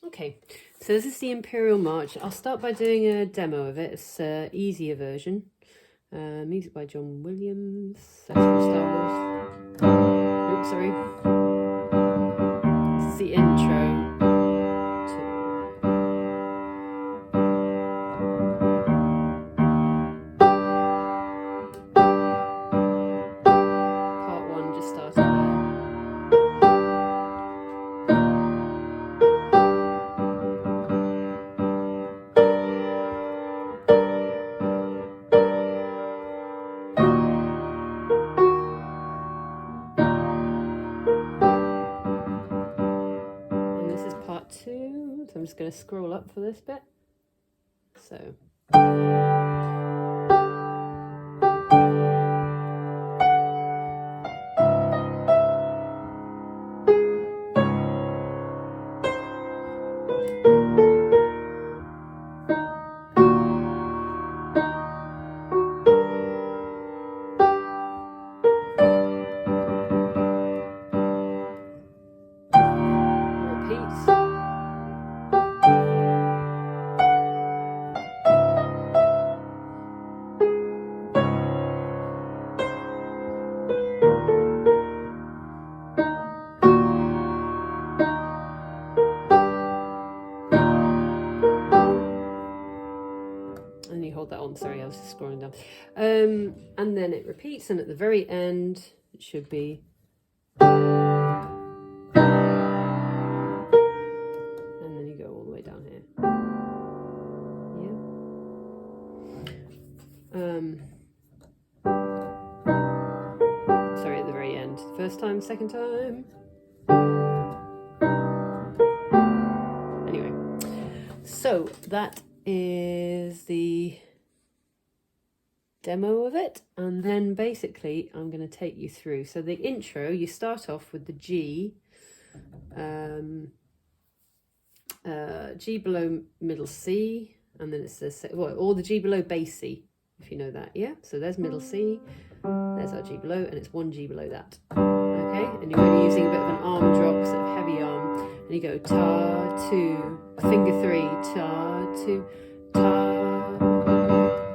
Okay, so this is the Imperial March. I'll start by doing a demo of it. It's an easier version. Music by John Williams. That's from Star Wars. Oops, sorry. This is the intro. Part 1 just started there. Part 2, so I'm just going to scroll up for this bit. So and you hold that on, sorry, I was just scrolling down. And then it repeats, and at the very end it should be, and then you go all the way down here. Yeah. Sorry, at the very end. First time, second time. Anyway, so that is the demo of it, and then basically I'm going to take you through. So the intro, you start off with the G, G below middle C, and then it's the or the G below bass C, if you know that. Yeah, so there's middle C, there's our G below, and it's one G below that. Okay, and you're really using a bit of an arm drop, sort of heavy arm, and you go ta, 2, finger 3, ta, 2, ta,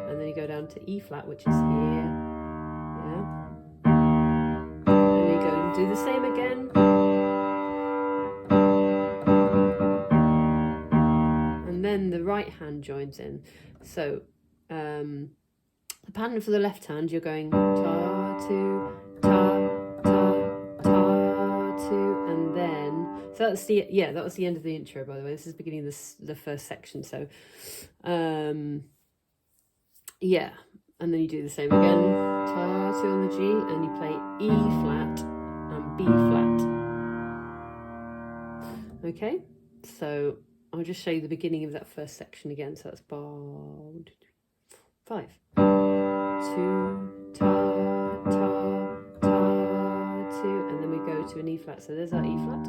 and then you go down to E flat, which is here, yeah, and you go and do the same again, and then the right hand joins in. So the pattern for the left hand, you're going ta, 2, ta, and then, so that's the, yeah, that was the end of the intro, by the way. This is the beginning of the first section. So yeah, and then you do the same again, ta, 2 on the G, and you play E flat and B flat. Okay, so I'll just show you the beginning of that first section again. So that's bar 5, 2, ta, ta, ta, 2, and then we go to an E flat. So there's our E flat,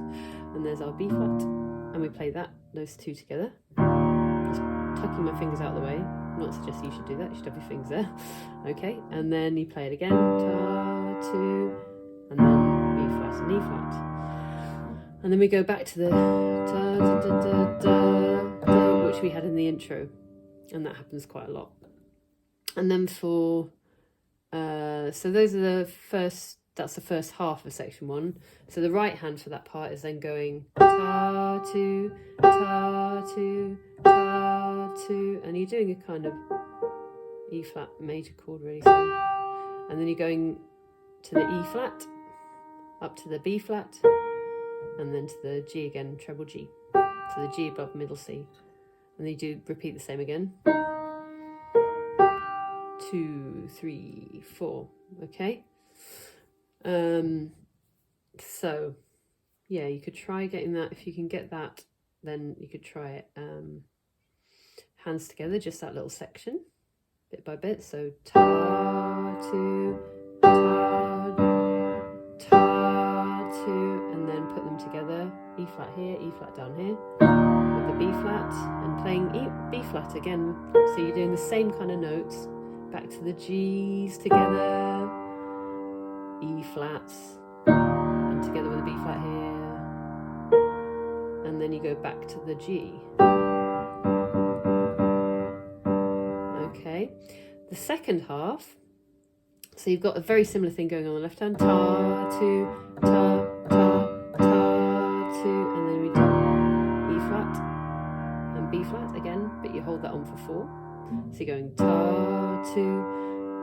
and there's our B flat, and we play those two together. Just tucking my fingers out of the way. I'm not suggesting you should do that. You should have your fingers there. Okay, and then you play it again. Ta, 2, and then B flat and E flat, and then we go back to the da, da, da, da, da, da, which we had in the intro, and that happens quite a lot. And then for so those are the first, that's the first half of section 1. So the right hand for that part is then going ta, 2, ta, 2, ta, 2, and you're doing a kind of E flat major chord really. So, and then you're going to the E flat, up to the B flat, and then to the G again, treble G, to the G above middle C, and then you do repeat the same again. 2, 3, 4. Okay. So yeah, you could try getting that. If you can get that, then you could try it hands together, just that little section, bit by bit. So ta, 2, ta, ta, 2, and then put them together. E flat here, E flat down here, with the B flat, and playing B flat again. So you're doing the same kind of notes. Back to the G's together, E flats, and together with a B flat here, and and then you go back to the G. Okay, the second half, so you've got a very similar thing going on the left hand. Ta, 2, ta, ta, ta, 2, and then we do E flat and B flat again, but you hold that on for 4. So you're going ta, 2,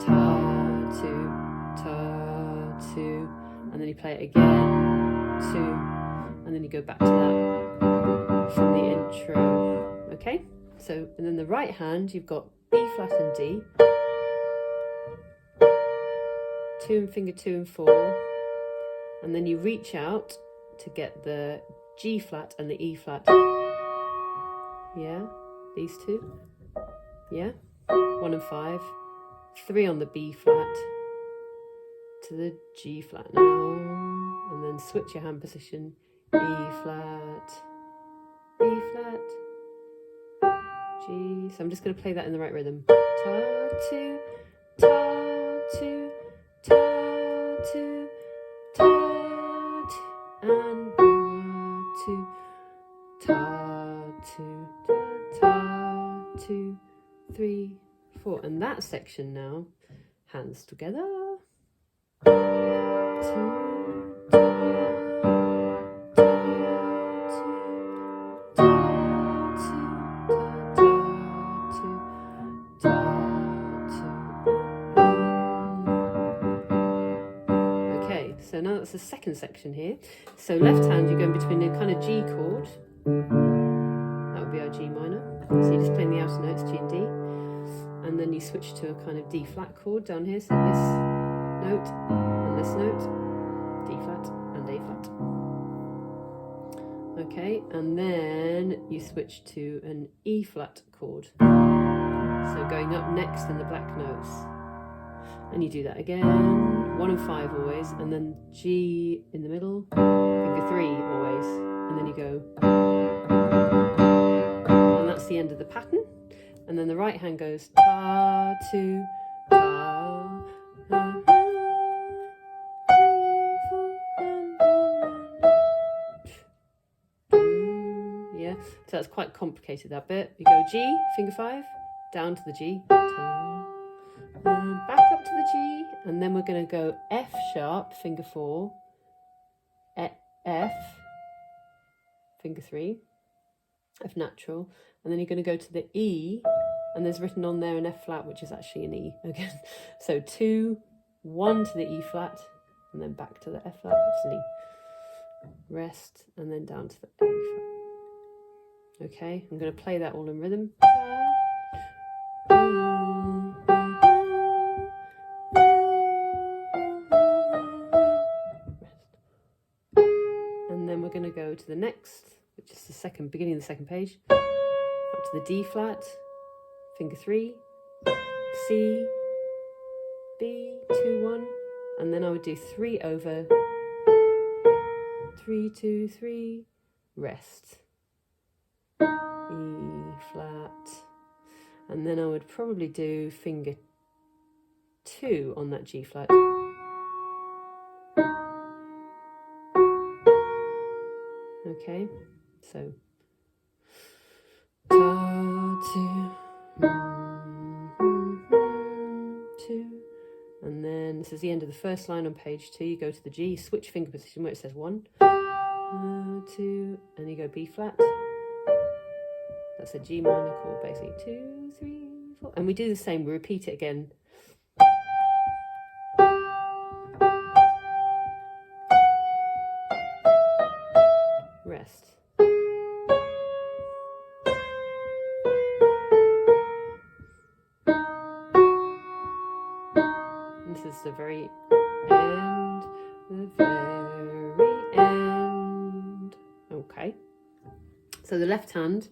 ta, 2, ta, 2, and then you play it again, 2, and then you go back to that from the intro. Okay, so, and then the right hand, you've got B flat and D, 2 and finger 2 and 4, and then you reach out to get the G flat and the E flat. Yeah, these two. Yeah, 1 and 5, 3 on the B flat to the G flat now, and then switch your hand position, E flat, B flat, G. So I'm just going to play that in the right rhythm. Ta, 2, ta, 2, ta, 2, ta, 2, and 2, ta, 2, ta, 2, 3, 4, and that section now, hands together. 2, ta, ta, 2, ta, 2, ta, 2, ta, 2. Okay, so now that's the second section here. So left hand, you're going between a kind of G chord. That would be our G minor. So you're just playing the outer notes, G and D. And then you switch to a kind of D flat chord down here. So this note and this note, D flat and A flat. Okay, and then you switch to an E flat chord. So going up next in the black notes. And you do that again, 1 and 5 always, and then G in the middle, finger 3 always, and then you go. And that's the end of the pattern. And then the right hand goes ta, 2, ta, ta, 3, 4, yeah. So that's quite complicated, that bit. You go G, finger 5, down to the G, ta, back up to the G, and then we're going to go F sharp, finger 4, F, finger 3, F natural, and then you're going to go to the E, and there's written on there an F flat, which is actually an E again. So 2, 1 to the E flat, and then back to the F flat, which is an E. Rest, and then down to the A flat. Okay, I'm going to play that all in rhythm. And then we're going to go to the next, which is the second, beginning of the second page, up to the D flat, finger 3, C, B, 2, 1, and then I would do 3 over, 3, 2, 3, rest, E flat, and then I would probably do finger 2 on that G flat. Okay, so ta, 2, 2, and then this is the end of the first line on page 2. You go to the G, switch finger position where it says 1, 2, and you go B flat. That's a G minor chord, basically. 2, 3, 4, and we do the same. We repeat it again. Rest. This is the very end, the very end. Okay. So the left hand,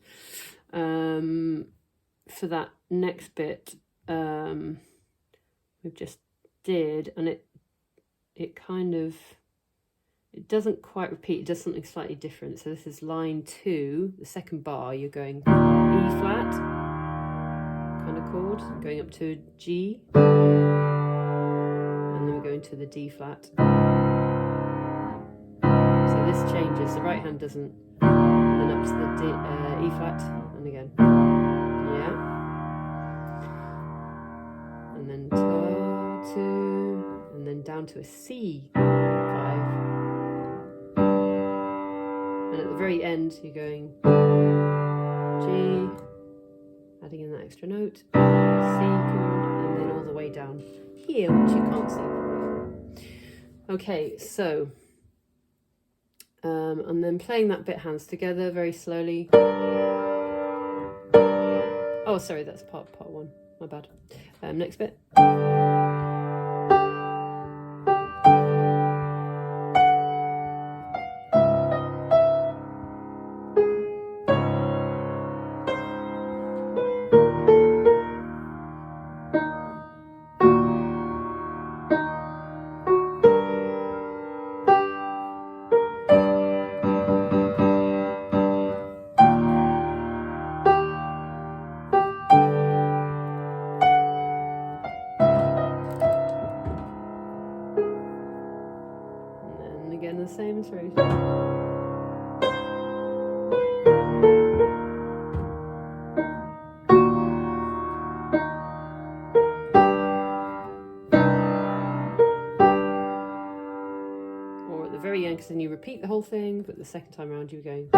for that next bit, we've just did, and it kind of, it doesn't quite repeat, it does something slightly different. So this is line 2, the second bar, you're going E flat kind of chord, going up to a G, and then we're going to the D flat. So this changes, the right hand doesn't, and then up to the E flat, and again, yeah, and then ta, 2, and then down to a C, 5, and at the very end you're going G, adding in that extra note, C chord, and then all the way down here, which you can't see. Okay, so and then playing that bit hands together very slowly. Oh, sorry, that's part 1. My bad. Next bit. Again, the same through. Or at the very end, because then you repeat the whole thing, but the second time around you're going.